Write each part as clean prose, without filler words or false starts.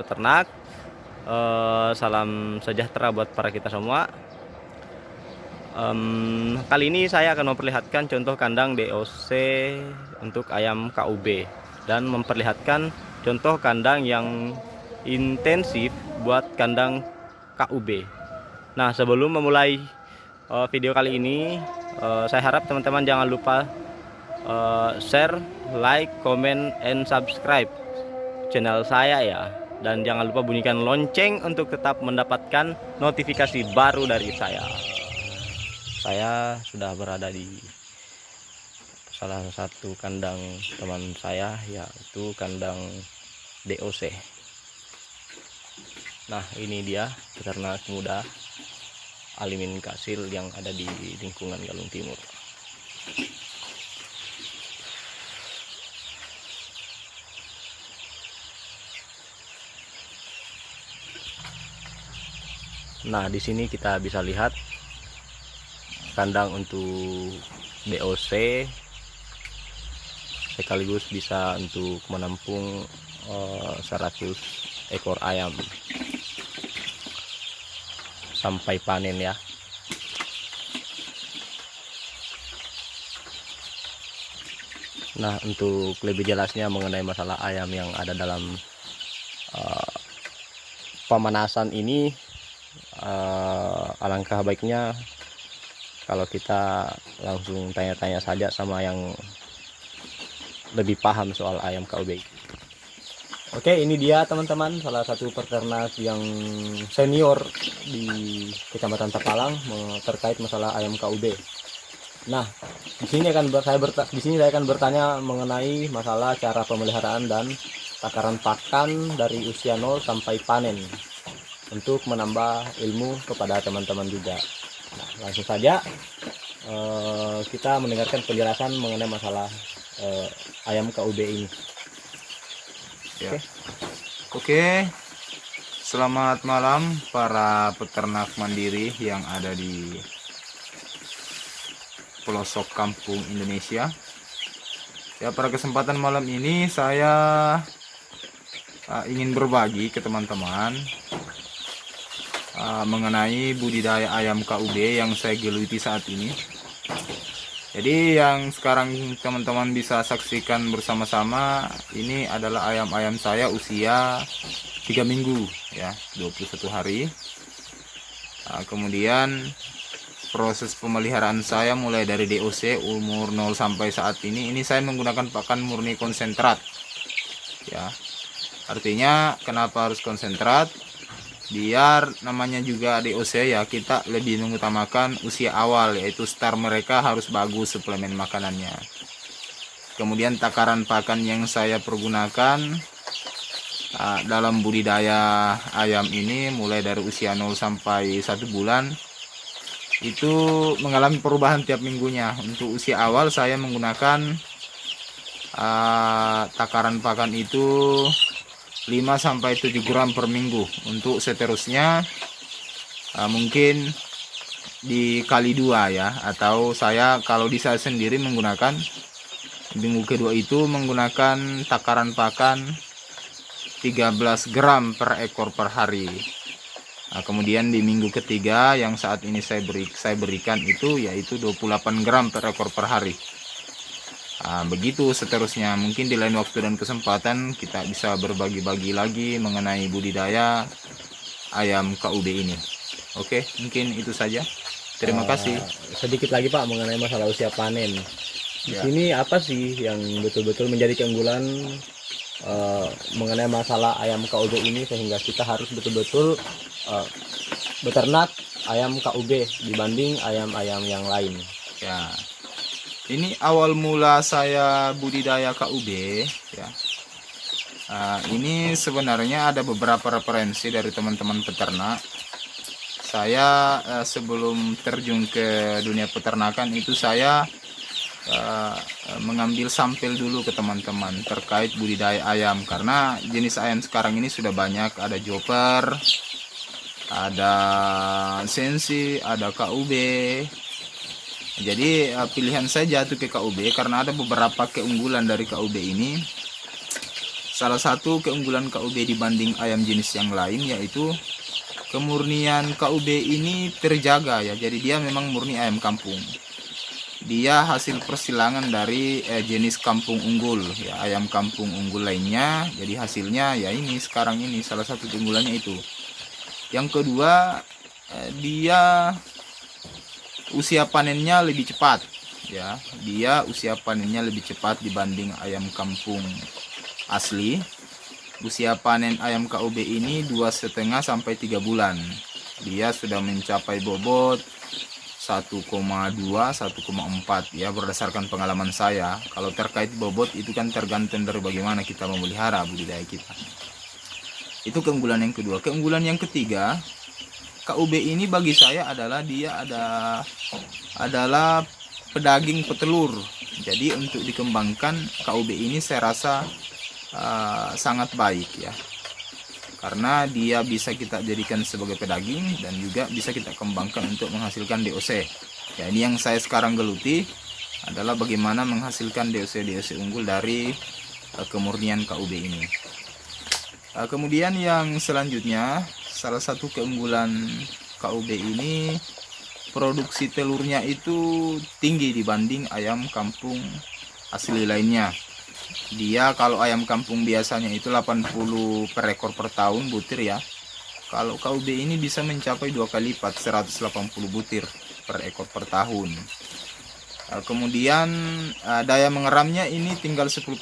peternak. Salam sejahtera buat para kita semua. Kali ini saya akan memperlihatkan contoh kandang DOC untuk ayam KUB dan memperlihatkan contoh kandang yang intensif buat kandang KUB. Nah, sebelum memulai video kali ini, saya harap teman-teman jangan lupa share, like, comment, and subscribe channel saya ya. Dan jangan lupa bunyikan lonceng untuk tetap mendapatkan notifikasi baru dari saya. Saya sudah berada di salah satu kandang teman saya, yaitu kandang DOC. Nah, ini dia peternak muda Alimin Kasil yang ada di lingkungan Galung Timur. Nah, di sini kita bisa lihat kandang untuk DOC, sekaligus bisa untuk menampung 100 ekor ayam sampai panen ya. Nah, untuk lebih jelasnya mengenai masalah ayam yang ada dalam pemanasan ini, alangkah baiknya kalau kita langsung tanya-tanya saja sama yang lebih paham soal ayam KUB. Oke, ini dia teman-teman, salah satu peternak yang senior di Kecamatan Tapalang terkait masalah ayam KUB. Nah, di sini saya akan bertanya mengenai masalah cara pemeliharaan dan takaran pakan dari usia 0 sampai panen untuk menambah ilmu kepada teman-teman juga. Nah, langsung saja kita mendengarkan penjelasan mengenai masalah ayam KUB ini. Ya. Oke. Selamat malam para peternak mandiri yang ada di pelosok kampung Indonesia. Ya, pada kesempatan malam ini saya ingin berbagi ke teman-teman mengenai budidaya ayam KUB yang saya geluti saat ini. Jadi yang sekarang teman-teman bisa saksikan bersama-sama ini adalah ayam-ayam saya usia 3 minggu ya, 21 hari. Kemudian proses pemeliharaan saya mulai dari DOC umur 0 sampai saat ini saya menggunakan pakan murni konsentrat ya. Artinya kenapa harus konsentrat? Biar namanya juga DOC ya, kita lebih mengutamakan usia awal, yaitu start mereka harus bagus suplemen makanannya. Kemudian takaran pakan yang saya pergunakan dalam budidaya ayam ini mulai dari usia 0 sampai 1 bulan itu mengalami perubahan tiap minggunya. Untuk usia awal saya menggunakan takaran pakan itu 5 sampai 7 gram per minggu. Untuk seterusnya mungkin dikali 2 ya, atau saya kalau di saya sendiri menggunakan minggu kedua itu menggunakan takaran pakan 13 gram per ekor per hari. Nah, kemudian di minggu ketiga yang saat ini saya berikan itu yaitu 28 gram per ekor per hari. Begitu seterusnya. Mungkin di lain waktu dan kesempatan kita bisa berbagi-bagi lagi mengenai budidaya ayam KUB ini. Oke, mungkin itu saja. Terima kasih. Sedikit lagi Pak mengenai masalah usia panen. Di sini apa sih yang betul-betul menjadi keunggulan mengenai masalah ayam KUB ini sehingga kita harus betul-betul beternak ayam KUB dibanding ayam-ayam yang lain? Ya. Ini awal mula saya budidaya KUB ya. Ini sebenarnya ada beberapa referensi dari teman-teman peternak. Saya sebelum terjun ke dunia peternakan itu saya mengambil sampel dulu ke teman-teman terkait budidaya ayam, karena jenis ayam sekarang ini sudah banyak, ada Joper, ada Sensi, ada KUB. Jadi pilihan saya jatuh ke KUB karena ada beberapa keunggulan dari KUB ini. Salah satu keunggulan KUB dibanding ayam jenis yang lain yaitu kemurnian KUB ini terjaga ya. Jadi dia memang murni ayam kampung. Dia hasil persilangan dari jenis kampung unggul ya, ayam kampung unggul lainnya. Jadi hasilnya ya ini sekarang ini salah satu keunggulannya itu. Yang kedua, dia usia panennya lebih cepat ya. Dia usia panennya lebih cepat dibanding ayam kampung asli. Usia panen ayam KUB ini 2,5 sampai 3 bulan. Dia sudah mencapai bobot 1,2 1,4 ya, berdasarkan pengalaman saya. Kalau terkait bobot itu kan tergantung dari bagaimana kita memelihara budidaya kita. Itu keunggulan yang kedua. Keunggulan yang ketiga, KUB ini bagi saya adalah dia adalah pedaging petelur. Jadi untuk dikembangkan KUB ini saya rasa sangat baik ya, karena dia bisa kita jadikan sebagai pedaging dan juga bisa kita kembangkan untuk menghasilkan DOC ya. Ini yang saya sekarang geluti adalah bagaimana menghasilkan DOC unggul dari kemurnian KUB ini. Kemudian yang selanjutnya, salah satu keunggulan KUB ini produksi telurnya itu tinggi dibanding ayam kampung asli lainnya. Dia kalau ayam kampung biasanya itu 80 per ekor per tahun butir ya. Kalau KUB ini bisa mencapai 2 kali lipat, 180 butir per ekor per tahun. Kemudian daya mengeramnya ini tinggal 10%.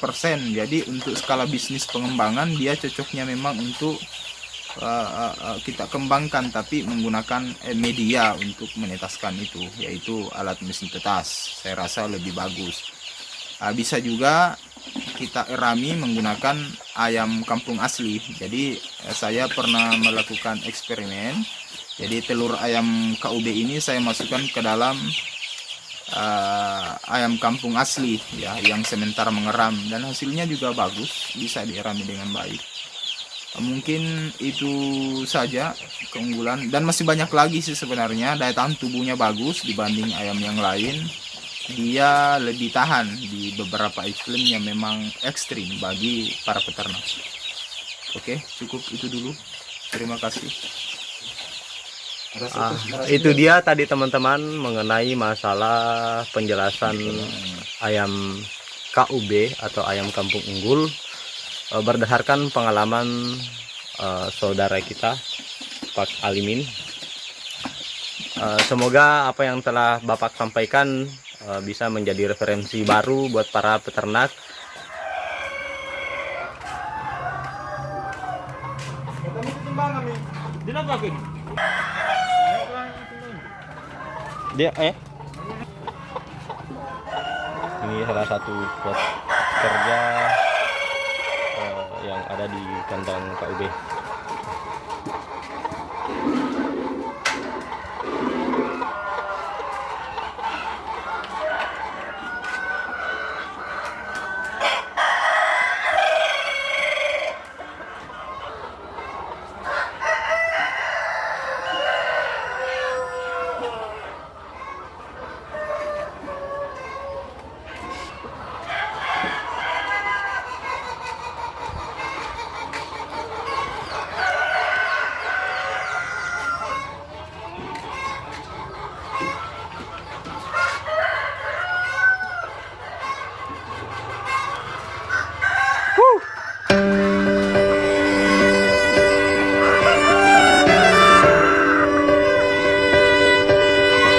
Jadi untuk skala bisnis pengembangan dia cocoknya memang untuk kita kembangkan, tapi menggunakan media untuk menetaskan itu, yaitu alat mesin tetas. Saya rasa lebih bagus. Bisa juga kita erami menggunakan ayam kampung asli. Jadi saya pernah melakukan eksperimen. Jadi telur ayam KUB ini saya masukkan ke dalam ayam kampung asli ya, yang sementara mengeram, dan hasilnya juga bagus, bisa dierami dengan baik. Mungkin itu saja keunggulan, dan masih banyak lagi sih sebenarnya. Daya tahan tubuhnya bagus dibanding ayam yang lain. Dia lebih tahan di beberapa iklim yang memang ekstrim bagi para peternak. Oke, cukup itu dulu. Terima kasih. Itu dia tadi teman-teman mengenai masalah penjelasan ayam KUB atau ayam kampung unggul berdasarkan pengalaman saudara kita Pak Alimin. Semoga apa yang telah Bapak sampaikan bisa menjadi referensi baru buat para peternak. Dia ini salah satu spot kerja yang ada di kandang KUB.